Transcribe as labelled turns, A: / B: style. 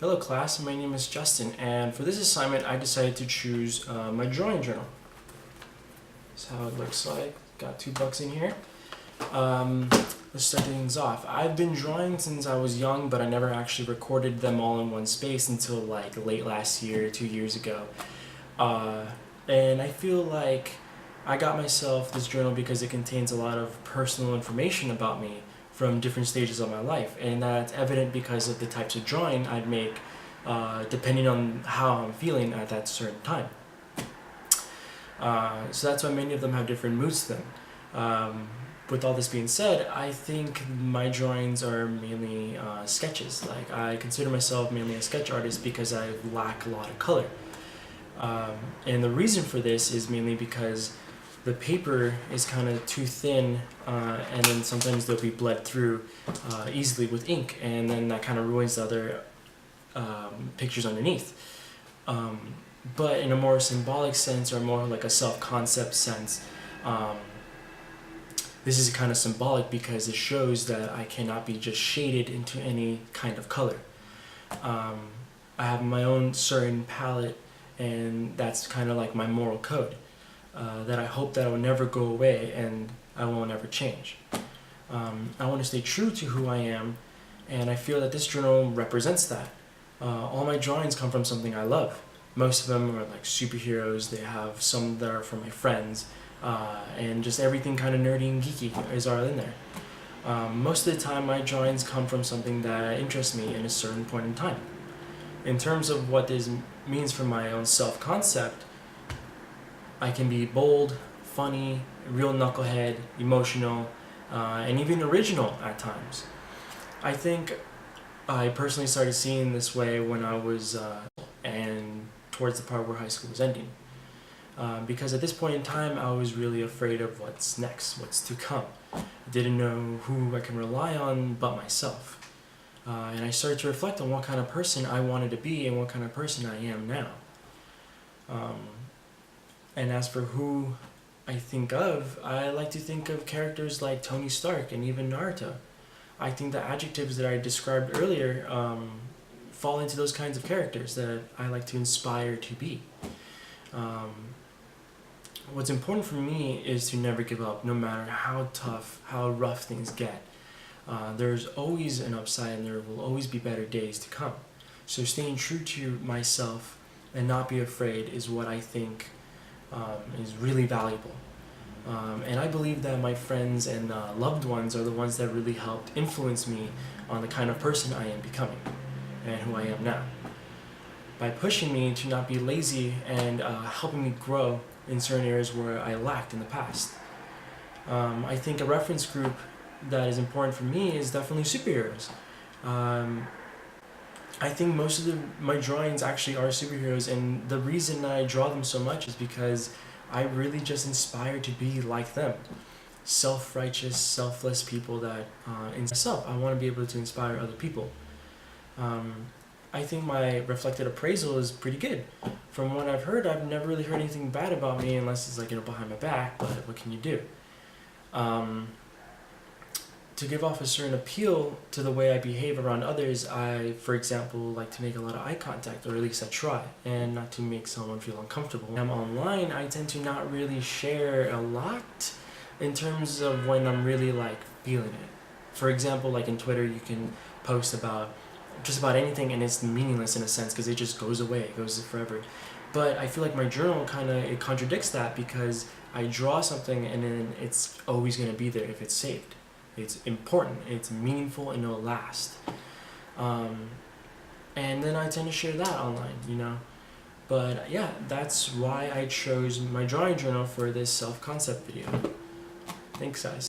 A: Hello class, my name is Justin, and for this assignment I decided to choose my drawing journal. That's how it looks like. Got $2 in here. Let's start things off. I've been drawing since I was young, but I never actually recorded them all in one space until like late last year, 2 years ago. And I feel like I got myself this journal because it contains a lot of personal information about me from different stages of my life, and that's evident because of the types of drawing I'd make depending on how I'm feeling at that certain time. So that's why many of them have different moods to them. With all this being said, I think my drawings are mainly sketches. Like, I consider myself mainly a sketch artist because I lack a lot of color. And the reason for this is mainly because the paper is kind of too thin, and then sometimes they'll be bled through easily with ink, and then that kind of ruins the other pictures underneath. But in a more symbolic sense, or more like a self-concept sense, this is kind of symbolic because it shows that I cannot be just shaded into any kind of color. I have my own certain palette, and that's kind of like my moral code. That I hope that will never go away and I won't ever change. I want to stay true to who I am, and I feel that this journal represents that. All my drawings come from something I love. Most of them are like superheroes. They have some that are from my friends, and just everything kind of nerdy and geeky is all in there. Most of the time my drawings come from something that interests me in a certain point in time. In terms of what this means for my own self-concept, I can be bold, funny, real knucklehead, emotional, and even original at times. I think I personally started seeing this way when I was and towards the part where high school was ending. Because at this point in time I was really afraid of what's next, what's to come. I didn't know who I can rely on but myself. And I started to reflect on what kind of person I wanted to be and what kind of person I am now. And as for who I think of, I like to think of characters like Tony Stark and even Naruto. I think the adjectives that I described earlier fall into those kinds of characters that I like to inspire to be. What's important for me is to never give up, no matter how tough, how rough things get. There's always an upside, and there will always be better days to come. So staying true to myself and not be afraid is what I think is really valuable. And I believe that my friends and loved ones are the ones that really helped influence me on the kind of person I am becoming and who I am now. By pushing me to not be lazy and helping me grow in certain areas where I lacked in the past. I think a reference group that is important for me is definitely superheroes. I think most of my drawings actually are superheroes, and the reason I draw them so much is because I really just inspire to be like them. Self-righteous, selfless people that, in myself, I want to be able to inspire other people. I think my reflected appraisal is pretty good. From what I've heard, I've never really heard anything bad about me unless it's like, behind my back, but what can you do? To give off a certain appeal to the way I behave around others, I, for example, like to make a lot of eye contact, or at least I try, and not to make someone feel uncomfortable. When I'm online, I tend to not really share a lot in terms of when I'm really like feeling it. For example, like in Twitter, you can post about just about anything and it's meaningless in a sense because it just goes away, it goes forever. But I feel like my journal it contradicts that, because I draw something and then it's always going to be there if it's saved. It's important, it's meaningful, and it'll last. And then I tend to share that online, But yeah, that's why I chose my drawing journal for this self-concept video. Thanks, guys.